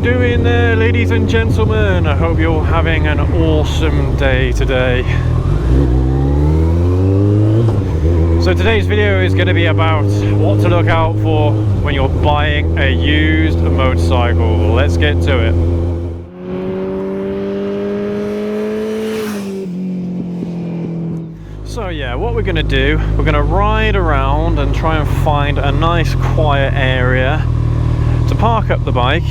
doing there, ladies and gentlemen? I hope you're having an awesome day today. So today's video is going to be about what to look out for when you're buying a used motorcycle. Let's get to it. So yeah, what we're going to do, we're going to ride around and try and find a nice quiet area to park up the bike,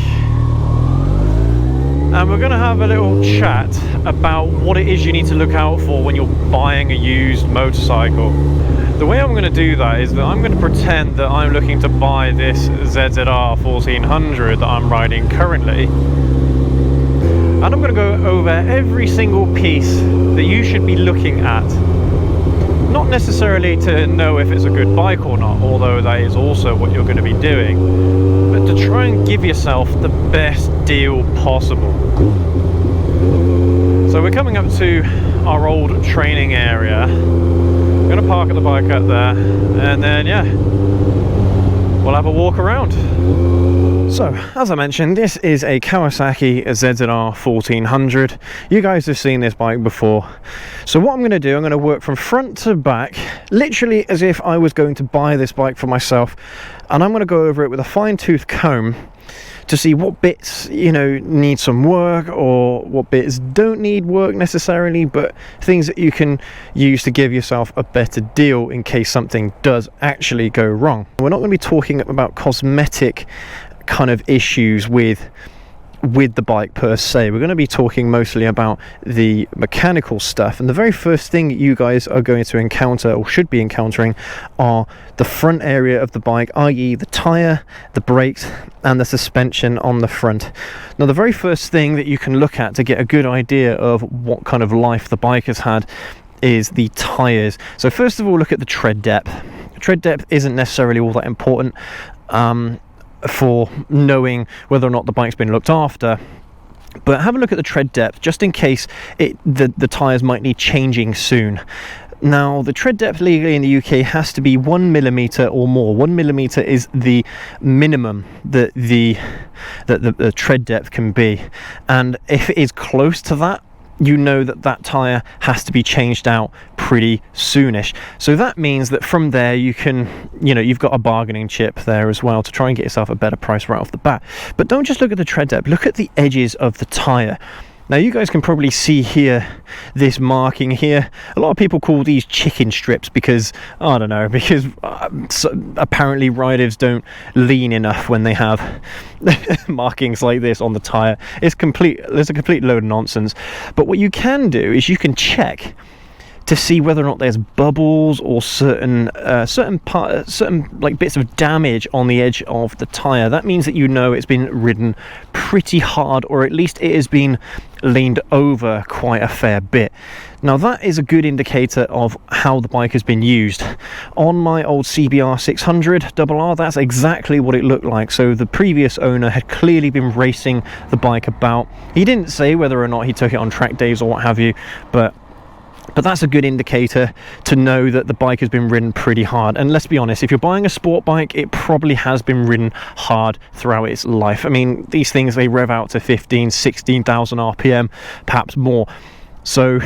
and we're going to have a little chat about what it is you need to look out for when you're buying a used motorcycle. The way I'm going to do that is that I'm going to pretend that I'm looking to buy this ZZR 1400 that I'm riding currently, and I'm going to go over every single piece that you should be looking at. Not necessarily to know if it's a good bike or not, although that is also what you're going to be doing, but to try and give yourself the best deal possible. So we're coming up to our old training area. I'm going to park the bike up there, and then yeah, we'll have a walk around. So, as I mentioned, this is a Kawasaki ZZR 1400. You guys have seen this bike before. So what I'm going to do, I'm going to work from front to back, literally as if I was going to buy this bike for myself. And I'm going to go over it with a fine-tooth comb to see what bits, need some work, or what bits don't need work necessarily, but things that you can use to give yourself a better deal in case something does actually go wrong. We're not going to be talking about cosmetic kind of issues with the bike per se. We're going to be talking mostly about the mechanical stuff, and the very first thing you guys are going to encounter, or should be encountering, are the front area of the bike, i.e. the tyre, the brakes and the suspension on the front. Now the very first thing that you can look at to get a good idea of what kind of life the bike has had is the tyres. So first of all, look at the tread depth. Tread depth isn't necessarily all that important for knowing whether or not the bike's been looked after, but have a look at the tread depth just in case the tyres might need changing soon. Now the tread depth legally in the UK has to be 1mm or more. 1mm is the minimum that the tread depth can be, and if it is close to that, you know that tyre has to be changed out pretty soonish. So that means that from there you can, you've got a bargaining chip there as well to try and get yourself a better price right off the bat. But don't just look at the tread depth, look at the edges of the tyre. Now you guys can probably see here, this marking here. A lot of people call these chicken strips because, I don't know, because apparently riders don't lean enough when they have markings like this on the tyre. There's a complete load of nonsense. But what you can do is you can check to see whether or not there's bubbles or certain like bits of damage on the edge of the tyre. That means that it's been ridden pretty hard, or at least it has been leaned over quite a fair bit. Now that is a good indicator of how the bike has been used. On my old CBR 600 RR, that's exactly what it looked like. So the previous owner had clearly been racing the bike about. He didn't say whether or not he took it on track days or what have you, but that's a good indicator to know that the bike has been ridden pretty hard. And let's be honest, if you're buying a sport bike, it probably has been ridden hard throughout its life. I mean, these things, they rev out to 16,000 RPM, perhaps more. So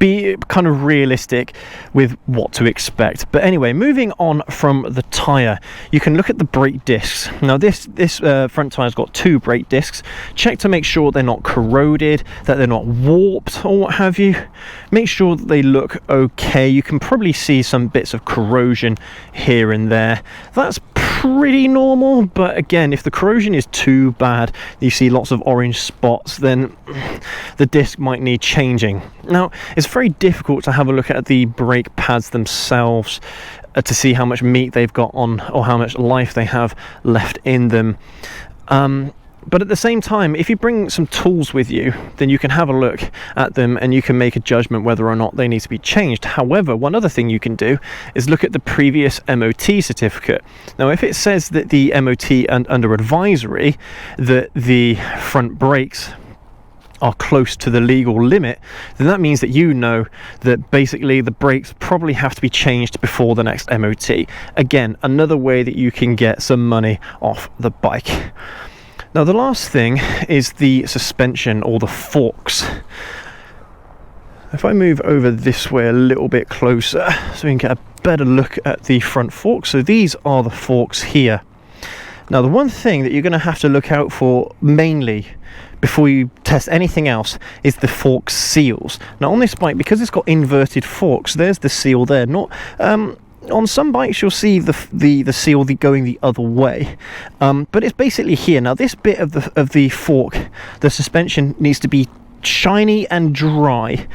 be kind of realistic with what to expect. But anyway, moving on from the tyre, you can look at the brake discs. Now this front tyre's got 2 brake discs. Check to make sure they're not corroded, that they're not warped or what have you. Make sure that they look okay. You can probably see some bits of corrosion here and there. That's pretty normal, but again, if the corrosion is too bad, you see lots of orange spots, then the disc might need changing. Now it's very difficult to have a look at the brake pads themselves to see how much meat they've got on, or how much life they have left in them. But at the same time, if you bring some tools with you, then you can have a look at them and you can make a judgment whether or not they need to be changed. However, one other thing you can do is look at the previous MOT certificate. Now, if it says that the MOT and under advisory that the front brakes are close to the legal limit, then that means that that basically the brakes probably have to be changed before the next MOT. Again, another way that you can get some money off the bike. Now the last thing is the suspension, or the forks. If I move over this way a little bit closer so we can get a better look at the front forks. So these are the forks here. Now the one thing that you're going to have to look out for mainly before you test anything else is the fork seals. Now on this bike, because it's got inverted forks, there's the seal there. Not on some bikes you'll see the seal going the other way, but it's basically here. Now this bit of the fork, the suspension needs to be shiny and dry.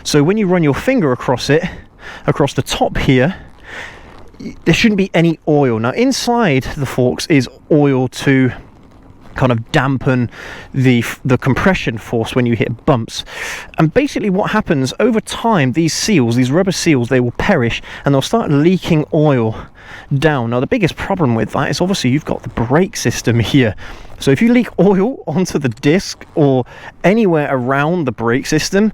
So when you run your finger across it, across the top here, there shouldn't be any oil. Now inside the forks is oil to kind of dampen the compression force when you hit bumps. And basically what happens over time, these seals, these rubber seals, they will perish and they'll start leaking oil down. Now the biggest problem with that is obviously you've got the brake system here. So if you leak oil onto the disc or anywhere around the brake system,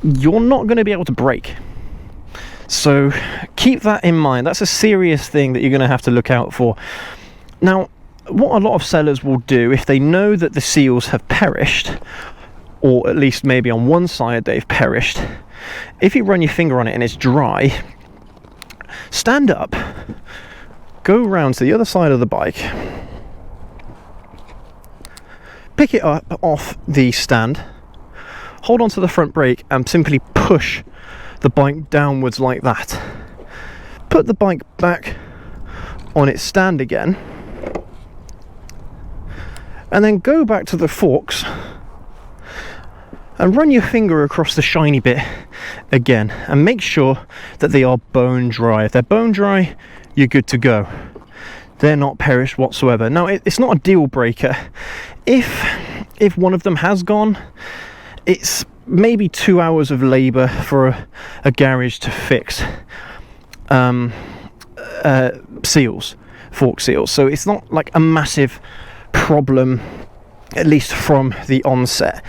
you're not going to be able to brake. So keep that in mind. That's a serious thing that you're going to have to look out for. Now, what a lot of sellers will do, if they know that the seals have perished, or at least maybe on one side they've perished, if you run your finger on it and it's dry, stand up, go round to the other side of the bike, pick it up off the stand, hold on to the front brake and simply push the bike downwards like that. Put the bike back on its stand again, and then go back to the forks and run your finger across the shiny bit again, and make sure that they are bone dry. If they're bone dry, you're good to go. They're not perished whatsoever. Now it's not a deal breaker. If one of them has gone, it's maybe 2 hours of labour for a garage to fix seals, fork seals. So it's not like a massive problem, at least from the onset.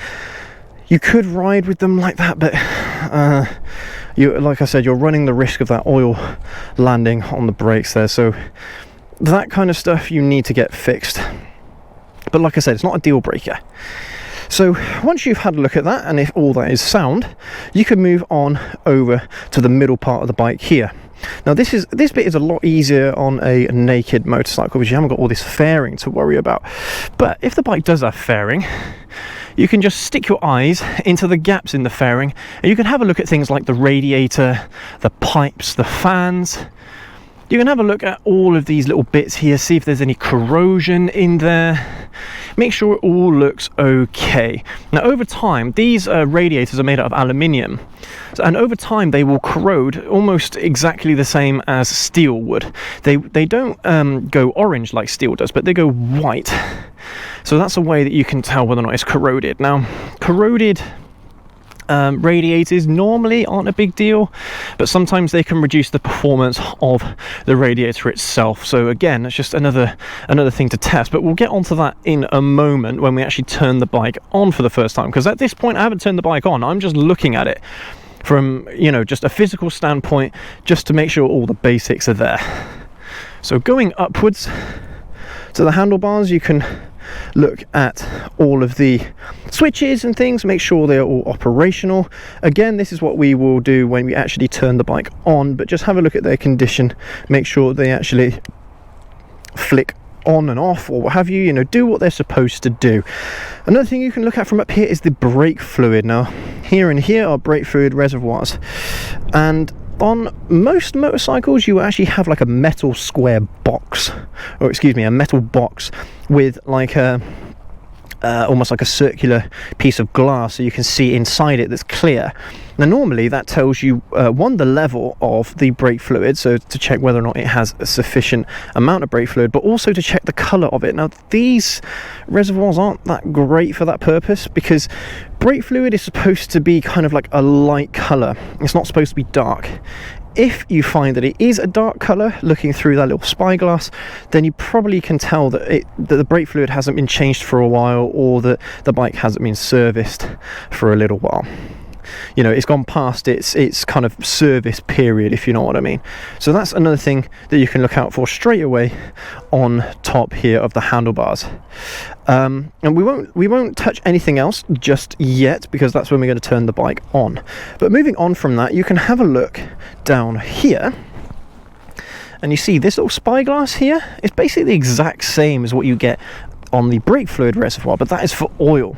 You could ride with them like that, but like I said, you're running the risk of that oil landing on the brakes there. So that kind of stuff you need to get fixed. But like I said, it's not a deal breaker. So once you've had a look at that, and if all that is sound, you can move on over to the middle part of the bike here. Now this bit is a lot easier on a naked motorcycle because you haven't got all this fairing to worry about. But if the bike does have fairing, you can just stick your eyes into the gaps in the fairing and you can have a look at things like the radiator, the pipes, the fans. You can have a look at all of these little bits here, see if there's any corrosion in there. Make sure it all looks okay. Now over time, these radiators are made out of aluminium, and over time they will corrode almost exactly the same as steel would. They don't go orange like steel does, but they go white. So that's a way that you can tell whether or not it's corroded. Now, corroded radiators normally aren't a big deal, but sometimes they can reduce the performance of the radiator itself. So again, it's just another thing to test, but we'll get onto that in a moment when we actually turn the bike on for the first time, because at this point I haven't turned the bike on. I'm just looking at it from, just a physical standpoint, just to make sure all the basics are there. So going upwards to the handlebars, you can look at all of the switches and things, make sure they're all operational. Again, this is what we will do when we actually turn the bike on, but just have a look at their condition, make sure they actually flick on and off or what have you, do what they're supposed to do. Another thing you can look at from up here is the brake fluid. Now here and here are brake fluid reservoirs, and on most motorcycles you actually have like a metal square box, or excuse me, a metal box with like a almost like a circular piece of glass, so you can see inside it that's clear. Now normally that tells you one, the level of the brake fluid, so to check whether or not it has a sufficient amount of brake fluid, but also to check the colour of it. Now these reservoirs aren't that great for that purpose, because brake fluid is supposed to be kind of like a light colour, it's not supposed to be dark. If you find that it is a dark colour looking through that little spyglass, then you probably can tell that the brake fluid hasn't been changed for a while, or that the bike hasn't been serviced for a little while. you know, it's gone past its kind of service period, if you know what I mean. So that's another thing that you can look out for straight away on top here of the handlebars. And we won't touch anything else just yet, because that's when we're going to turn the bike on. But moving on from that, you can have a look down here, and you see this little spyglass here. It's basically the exact same as what you get on the brake fluid reservoir, but that is for oil.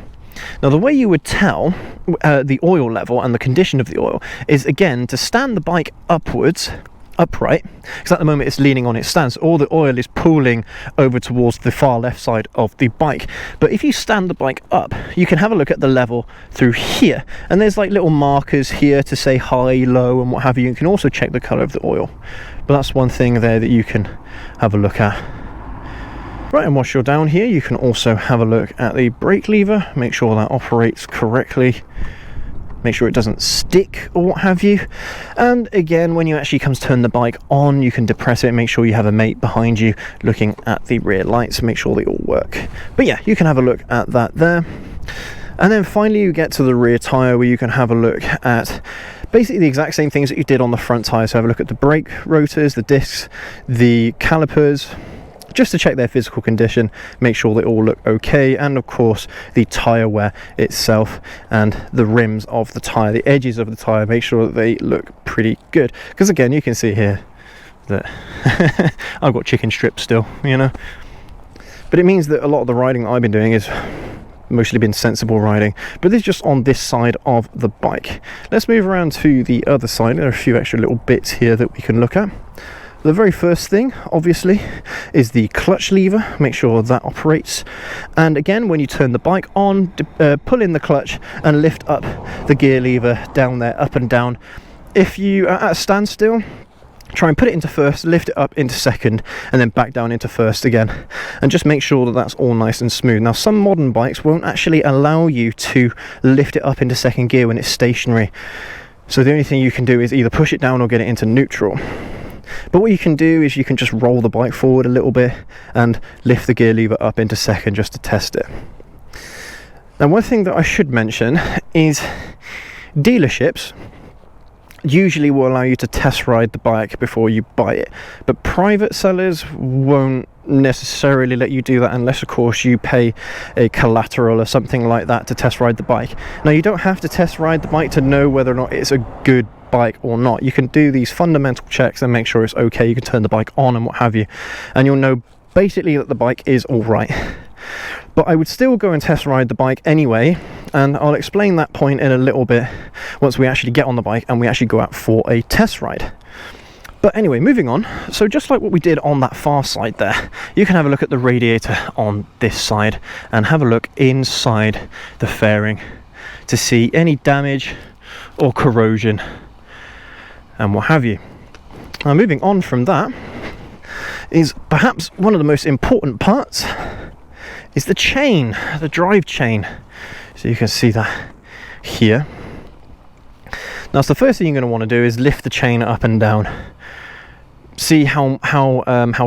Now, the way you would tell the oil level and the condition of the oil is, again, to stand the bike upright, because at the moment it's leaning on its stance. All the oil is pooling over towards the far left side of the bike. But if you stand the bike up, you can have a look at the level through here, and there's like little markers here to say high, low, and what have you. You can also check the color of the oil, but that's one thing there that you can have a look at. Right, and whilst you're down here, you can also have a look at the brake lever, make sure that operates correctly, make sure it doesn't stick or what have you. And again, when you actually come to turn the bike on, you can depress it, make sure you have a mate behind you looking at the rear lights, make sure they all work. But yeah, you can have a look at that there. And then finally you get to the rear tyre, where you can have a look at basically the exact same things that you did on the front tyre. So have a look at the brake rotors, the discs, the calipers, just to check their physical condition, make sure they all look okay, and of course the tyre wear itself and the rims of the tyre, the edges of the tyre, make sure that they look pretty good. Because again, you can see here that I've got chicken strips still, you know. But it means that a lot of the riding that I've been doing is mostly been sensible riding, but this is just on this side of the bike. Let's move around to the other side. There are a few extra little bits here that we can look at. The very first thing, obviously, is the clutch lever. Make sure that operates. And again, when you turn the bike on, pull in the clutch and lift up the gear lever down there, up and down. If you are at a standstill, try and put it into first, lift it up into second, and then back down into first again. And just make sure that that's all nice and smooth. Now, some modern bikes won't actually allow you to lift it up into second gear when it's stationary. So the only thing you can do is either push it down or get it into neutral. But what you can do is you can just roll the bike forward a little bit and lift the gear lever up into second just to test it. Now, one thing that I should mention is dealerships usually will allow you to test ride the bike before you buy it, but private sellers won't necessarily let you do that unless, of course, you pay a collateral or something like that to test ride the bike. Now, you don't have to test ride the bike to know whether or not it's a good bike or not. You can do these fundamental checks and make sure it's okay. You can turn the bike on and what have you, and you'll know basically that the bike is all right. But I would still go and test ride the bike anyway, and I'll explain that point in a little bit once we actually get on the bike and we actually go out for a test ride. But anyway, moving on. So just like what we did on that far side there, you can have a look at the radiator on this side and have a look inside the fairing to see any damage or corrosion and what have you. Now, moving on from that is perhaps one of the most important parts is the chain, the drive chain. So you can see that here. Now, so the first thing you're going to want to do is lift the chain up and down. See how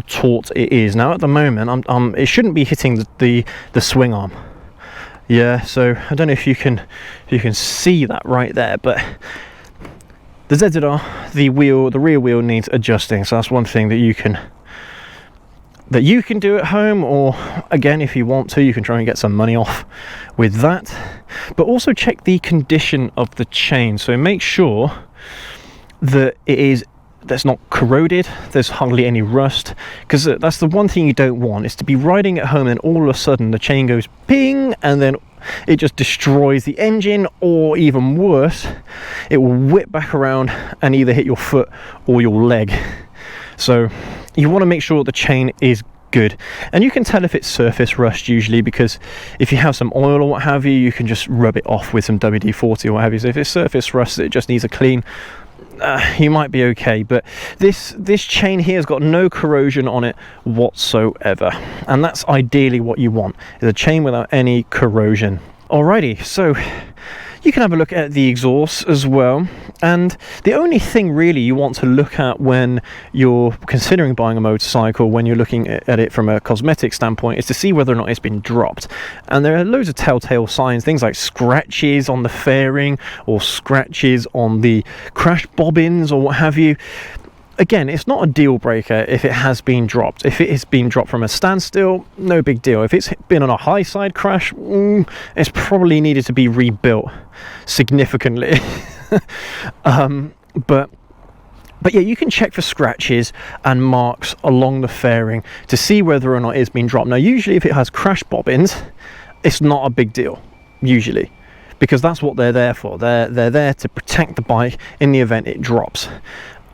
taut it is. Now, at the moment, it shouldn't be hitting the swing arm. Yeah, so I don't know if you can see that right there, but the ZZR, the rear wheel needs adjusting. So that's one thing that you can do at home, or again, if you want to, you can try and get some money off with that. But also check the condition of the chain. So make sure that that's not corroded, there's hardly any rust, because that's the one thing you don't want, is to be riding at home and all of a sudden the chain goes ping and then it just destroys the engine, or even worse, it will whip back around and either hit your foot or your leg. So you want to make sure the chain is good, and you can tell if it's surface rust usually, because if you have some oil or what have you, you can just rub it off with some WD-40 or what have you. So if it's surface rust, it just needs a clean, you might be okay. But this chain here has got no corrosion on it whatsoever, and that's ideally what you want, is a chain without any corrosion. Alrighty, so You can have a look at the exhaust as well. And the only thing really you want to look at when you're considering buying a motorcycle, when you're looking at it from a cosmetic standpoint, is to see whether or not it's been dropped. And there are loads of telltale signs, things like scratches on the fairing or scratches on the crash bobbins or what have you. Again, it's not a deal breaker if it has been dropped. If it has been dropped from a standstill, no big deal. If it's been on a high side crash, it's probably needed to be rebuilt significantly. But yeah, you can check for scratches and marks along the fairing to see whether or not it's been dropped. Now, usually if it has crash bobbins, it's not a big deal, usually, because that's what they're there for. They're there to protect the bike in the event it drops.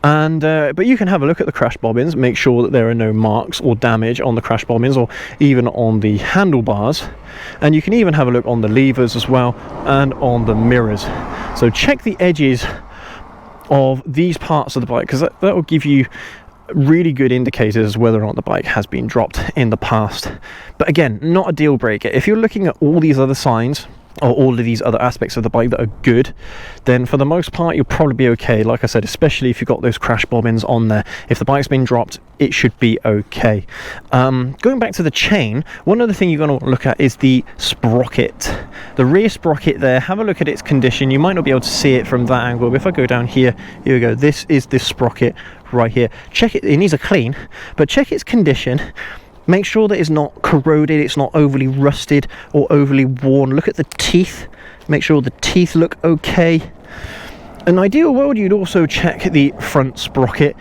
And but you can have a look at the crash bobbins, make sure that there are no marks or damage on the crash bobbins or even on the handlebars. And you can even have a look on the levers as well and on the mirrors. So check the edges of these parts of the bike, because that will give you really good indicators whether or not the bike has been dropped in the past. But again, not a deal breaker. If you're looking at all these other signs or all of these other aspects of the bike that are good, then for the most part you'll probably be okay. Like I said, especially if you've got those crash bobbins on there, if the bike's been dropped, it should be okay. Going back to the chain, one other thing you're going to want to look at is the sprocket. The rear sprocket there, have a look at its condition. You might not be able to see it from that angle, but if I go down here we go, this is the sprocket right here. Check it needs a clean, but check its condition. Make sure that it's not corroded, it's not overly rusted or overly worn. Look at the teeth, make sure the teeth look okay. In an ideal world, you'd also check the front sprocket.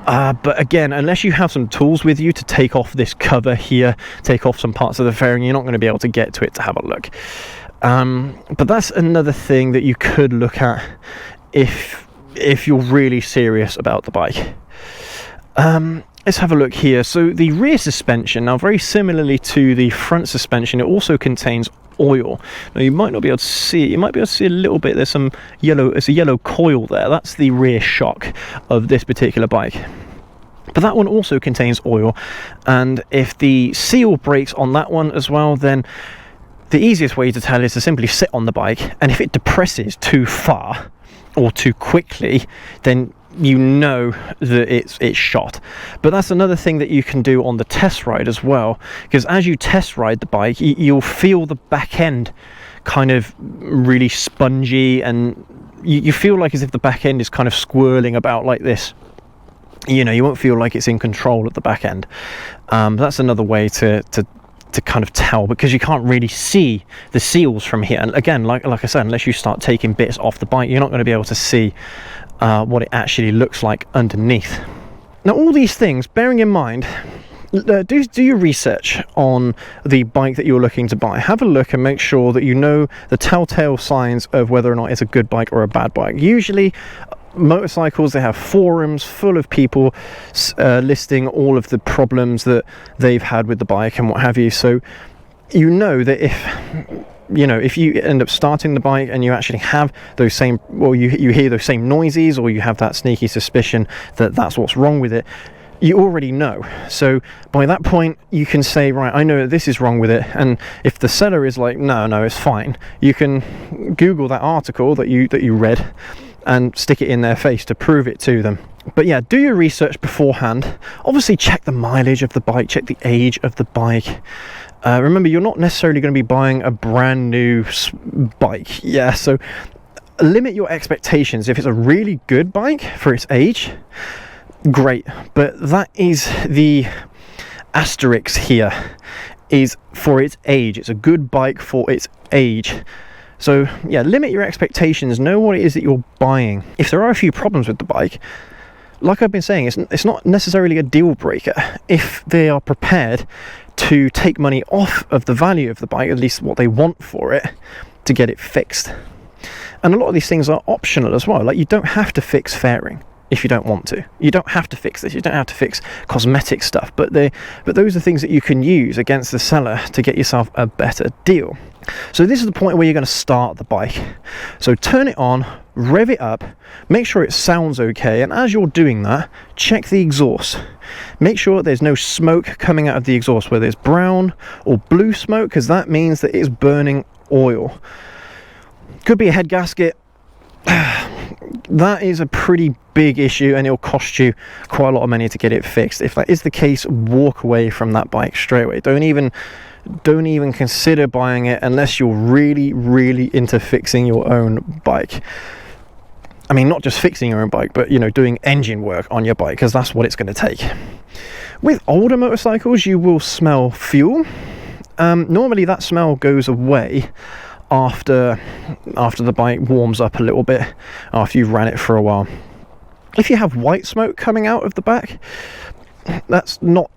But again, unless you have some tools with you to take off this cover here, take off some parts of the fairing, you're not going to be able to get to it to have a look. But that's another thing that you could look at if you're really serious about the bike. Let's have a look here. So the rear suspension, now very similarly to the front suspension, it also contains oil. Now you might not be able to see it, you might be able to see a little bit, there's some yellow, it's a yellow coil there, that's the rear shock of this particular bike. But that one also contains oil, and if the seal breaks on that one as well, then the easiest way to tell is to simply sit on the bike, and if it depresses too far or too quickly, then you know that it's shot. But that's another thing that you can do on the test ride as well, because as you test ride the bike, you'll feel the back end kind of really spongy, and you feel like as if the back end is kind of swirling about like this. You know, you won't feel like it's in control at the back end. That's another way to kind of tell, because you can't really see the seals from here. And again, like I said, unless you start taking bits off the bike, you're not going to be able to see what it actually looks like underneath. Now, all these things, bearing in mind, do your research on the bike that you're looking to buy. Have a look and make sure that you know the telltale signs of whether or not it's a good bike or a bad bike. Usually motorcycles, they have forums full of people listing all of the problems that they've had with the bike and what have you. So you know that if you end up starting the bike and you actually have those same, or you hear those same noises, or you have that sneaky suspicion that that's what's wrong with it, you already know. So by that point you can say, right, I know that this is wrong with it. And if the seller is like, no, it's fine, you can Google that article that you read and stick it in their face to prove it to them. But yeah, do your research beforehand. Obviously check the mileage of the bike, check the age of the bike. Remember, you're not necessarily going to be buying a brand new bike. Yeah, so limit your expectations. If it's a really good bike for its age, great. But that is the asterisk here, is for its age. It's a good bike for its age. So yeah, limit your expectations, know what it is that you're buying. If there are a few problems with the bike, like I've been saying, it's not necessarily a deal breaker if they are prepared to take money off of the value of the bike, at least what they want for it, to get it fixed. And a lot of these things are optional as well. Like, you don't have to fix fairing if you don't want to. You don't have to fix this. You don't have to fix cosmetic stuff. But those are things that you can use against the seller to get yourself a better deal. So this is the point where you're going to start the bike. So turn it on, rev it up, make sure it sounds okay, and as you're doing that, check the exhaust. Make sure there's no smoke coming out of the exhaust, whether it's brown or blue smoke, because that means that it's burning oil. Could be a head gasket. That is a pretty big issue, and it'll cost you quite a lot of money to get it fixed. If that is the case, walk away from that bike straight away. Don't even consider buying it unless you're really, really into fixing your own bike. I mean, not just fixing your own bike, but, you know, doing engine work on your bike, because that's what it's going to take. With older motorcycles, you will smell fuel. Normally that smell goes away after the bike warms up a little bit, after you've ran it for a while. If you have white smoke coming out of the back, that's not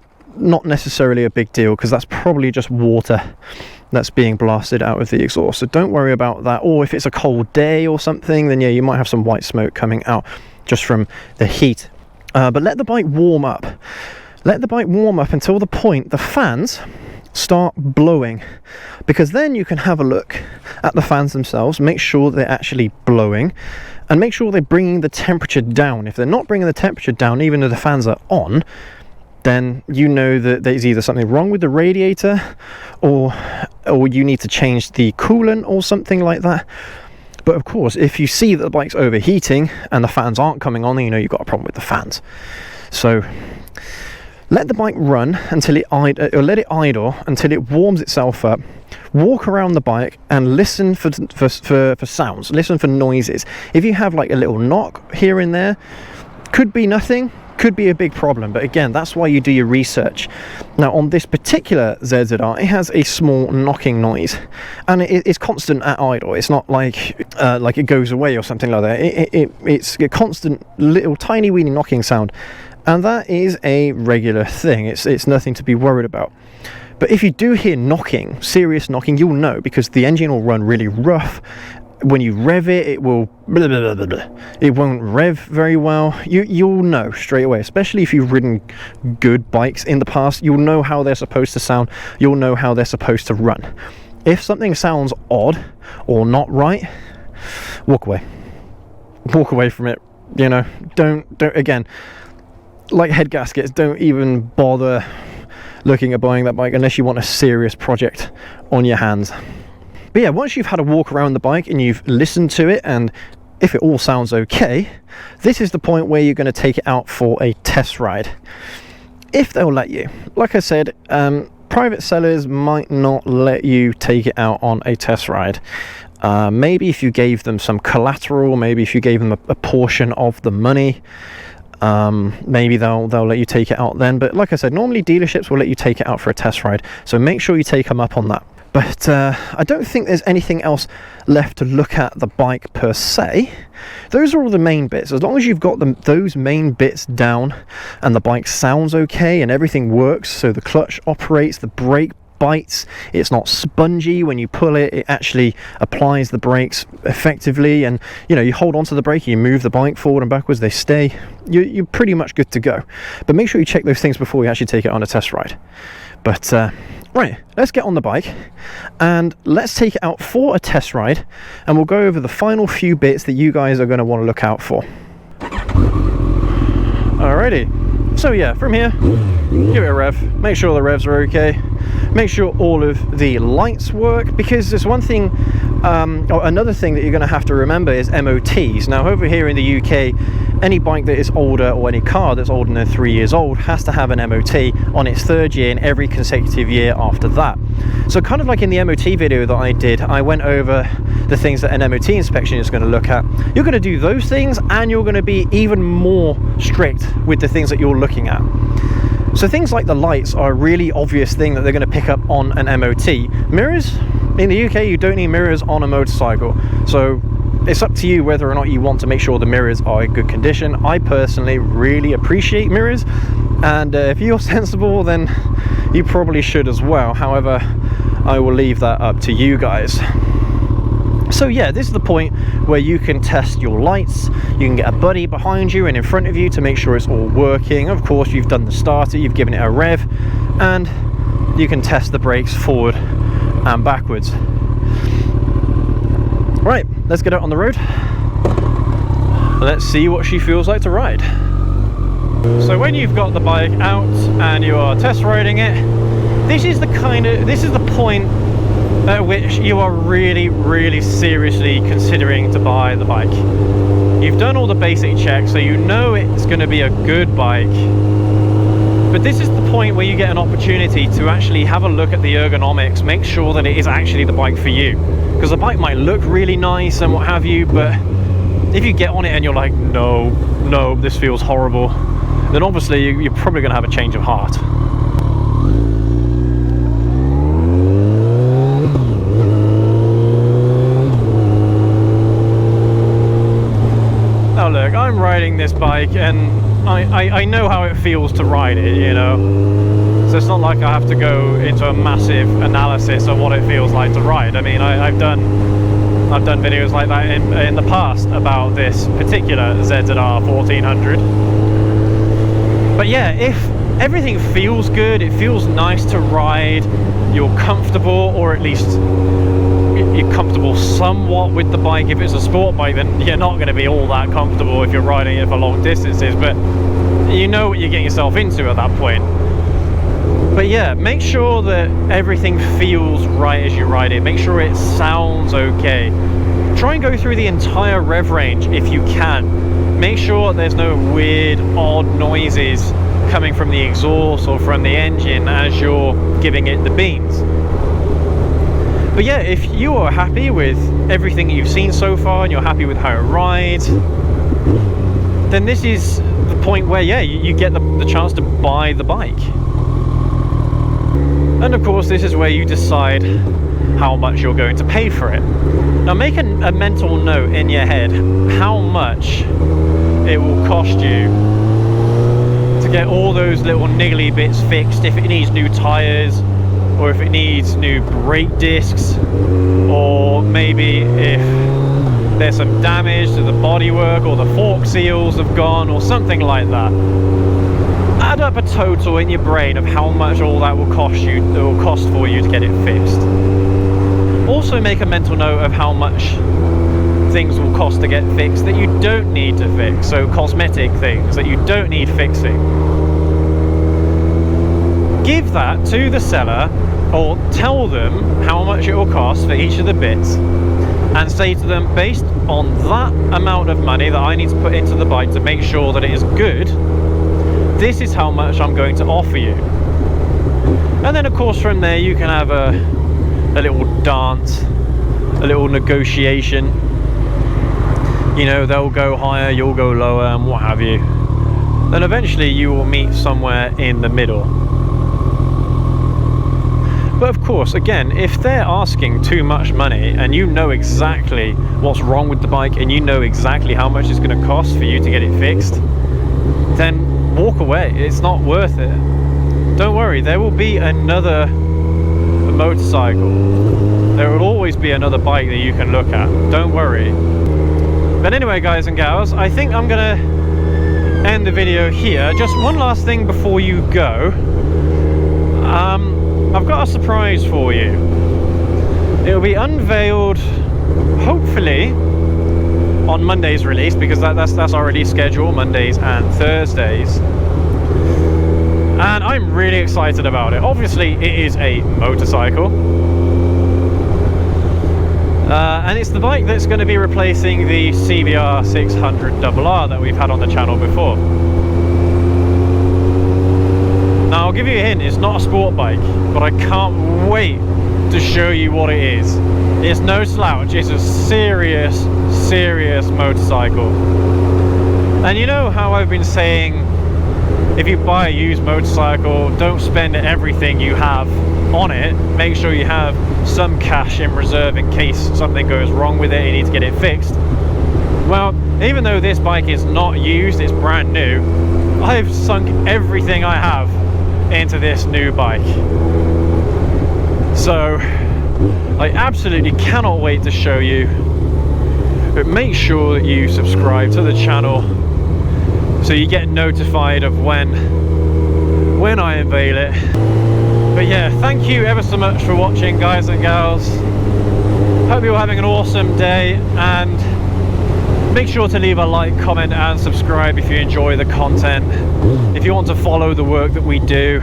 necessarily a big deal, because that's probably just water that's being blasted out of the exhaust, so don't worry about that. Or if it's a cold day or something, then yeah, you might have some white smoke coming out just from the heat. But let the bike warm up. Let the bike warm up until the point the fans start blowing, because then you can have a look at the fans themselves, make sure they're actually blowing, and make sure they're bringing the temperature down. If they're not bringing the temperature down, even though the fans are on, then you know that there's either something wrong with the radiator, or you need to change the coolant or something like that. But of course, if you see that the bike's overheating and the fans aren't coming on, then you know you've got a problem with the fans. So let the bike run until let it idle until it warms itself up. Walk around the bike and listen for sounds, listen for noises. If you have like a little knock here and there, could be nothing, could be a big problem, but again, that's why you do your research. Now on this particular ZZR, it has a small knocking noise, and it's constant at idle. It's not like it goes away or something like that. It's a constant little tiny weeny knocking sound, and that is a regular thing. It's nothing to be worried about. But if you do hear knocking, serious knocking, you'll know, because the engine will run really rough. When you rev it, it will blah, blah, blah, blah. It won't rev very well. You'll know straight away, especially if you've ridden good bikes in the past. You'll know how they're supposed to sound. You'll know how they're supposed to run. If something sounds odd or not right, walk away. Walk away from it. You know, don't again, like head gaskets, don't even bother looking at buying that bike unless you want a serious project on your hands. But yeah, once you've had a walk around the bike and you've listened to it, and if it all sounds okay, this is the point where you're going to take it out for a test ride, if they'll let you. Like I said, private sellers might not let you take it out on a test ride. Maybe if you gave them some collateral, maybe if you gave them a portion of the money, maybe they'll let you take it out then. But like I said, normally dealerships will let you take it out for a test ride, so make sure you take them up on that. But I don't think there's anything else left to look at the bike per se. Those are all the main bits. As long as you've got those main bits down and the bike sounds okay and everything works, so the clutch operates, the brake bites, it's not spongy when you pull it, it actually applies the brakes effectively, and you know, you hold onto the brake, you move the bike forward and backwards, they stay, you're pretty much good to go. But make sure you check those things before you actually take it on a test ride. But right, let's get on the bike and let's take it out for a test ride, and we'll go over the final few bits that you guys are going to want to look out for. Alrighty, so yeah, from here, give it a rev, make sure the revs are okay, make sure all of the lights work, because there's one thing, or another thing that you're going to have to remember is MOTs. Now over here in the UK, any bike that is older, or any car that's older than 3 years old, has to have an MOT on its third year and every consecutive year after that. So kind of like in the MOT video that I did, I went over the things that an MOT inspection is going to look at. You're going to do those things, and you're going to be even more strict with the things that you're looking at. So things like the lights are a really obvious thing that they're going to pick up on an MOT. Mirrors, in the UK you don't need mirrors on a motorcycle, so it's up to you whether or not you want to make sure the mirrors are in good condition. I personally really appreciate mirrors, and if you're sensible then you probably should as well. However, I will leave that up to you guys. So yeah, this is the point where you can test your lights. You can get a buddy behind you and in front of you to make sure it's all working. Of course, you've done the starter, you've given it a rev, and you can test the brakes forward and backwards. Right, let's get out on the road. Let's see what she feels like to ride. So when you've got the bike out and you are test riding it, this is the point at which you are really, really seriously considering to buy the bike. You've done all the basic checks, so you know it's going to be a good bike. But this is the point where you get an opportunity to actually have a look at the ergonomics, make sure that it is actually the bike for you. Because the bike might look really nice and what have you, but if you get on it and you're like, no, this feels horrible, then obviously you're probably going to have a change of heart. Now look, I'm riding this bike and I know how it feels to ride it, you know, so it's not like I have to go into a massive analysis of what it feels like to ride. I mean, I've done videos like that in the past about this particular ZZR 1400. But yeah, if everything feels good, it feels nice to ride, you're comfortable, or at least you're comfortable somewhat with the bike. If it's a sport bike, then you're not going to be all that comfortable if you're riding it for long distances, but you know what you're getting yourself into at that point. But yeah, make sure that everything feels right as you ride it. Make sure it sounds okay. Try and go through the entire rev range if you can. Make sure there's no weird, odd noises coming from the exhaust or from the engine as you're giving it the beans. But yeah, if you are happy with everything you've seen so far and you're happy with how it rides, then this is the point where, yeah, you get the chance to buy the bike. And of course, this is where you decide how much you're going to pay for it. Now make a mental note in your head how much it will cost you to get all those little niggly bits fixed, if it needs new tires, or if it needs new brake discs, or maybe if there's some damage to the bodywork or the fork seals have gone or something like that. Add up a total in your brain of how much all that will cost for you to get it fixed. Also make a mental note of how much things will cost to get fixed that you don't need to fix, so cosmetic things that you don't need fixing. Give that to the seller, or tell them how much it will cost for each of the bits, and say to them, based on that amount of money that I need to put into the bike to make sure that it is good, this is how much I'm going to offer you. And then of course from there you can have a little dance, a little negotiation. You know, they'll go higher, you'll go lower, and what have you. Then eventually you will meet somewhere in the middle. But of course, again, if they're asking too much money and you know exactly what's wrong with the bike and you know exactly how much it's going to cost for you to get it fixed, then walk away. It's not worth it. Don't worry, there will be another motorcycle. There will always be another bike that you can look at. Don't worry. But anyway, guys and gals, I think I'm going to end the video here. Just one last thing before you go. I've got a surprise for you. It will be unveiled, hopefully, on Monday's release, because that's already scheduled, Mondays and Thursdays. And I'm really excited about it. Obviously, it is a motorcycle. And it's the bike that's going to be replacing the CBR 600RR that we've had on the channel before. Now I'll give you a hint, it's not a sport bike, but I can't wait to show you what it is. It's no slouch, it's a serious motorcycle. And you know how I've been saying, if you buy a used motorcycle, don't spend everything you have on it. Make sure you have some cash in reserve in case something goes wrong with it and you need to get it fixed. Well, even though this bike is not used, it's brand new, I've sunk everything I have into this new bike. So I absolutely cannot wait to show you. But make sure that you subscribe to the channel so you get notified of when I unveil it. But yeah, thank you ever so much for watching, guys and gals. Hope you're having an awesome day, and make sure to leave a like, comment and subscribe if you enjoy the content. If you want to follow the work that we do,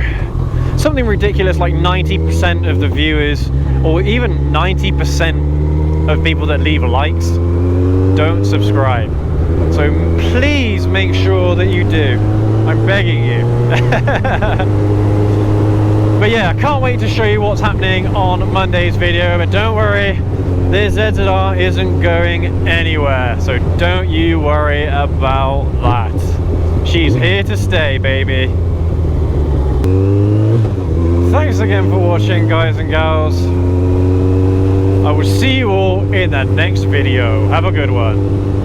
something ridiculous like 90% of the viewers or even 90% of people that leave likes don't subscribe. So please make sure that you do. I'm begging you. But yeah, I can't wait to show you what's happening on Monday's video. But don't worry, this ZZR isn't going anywhere. So don't you worry about that. She's here to stay, baby. Thanks again for watching, guys and gals. I will see you all in the next video. Have a good one.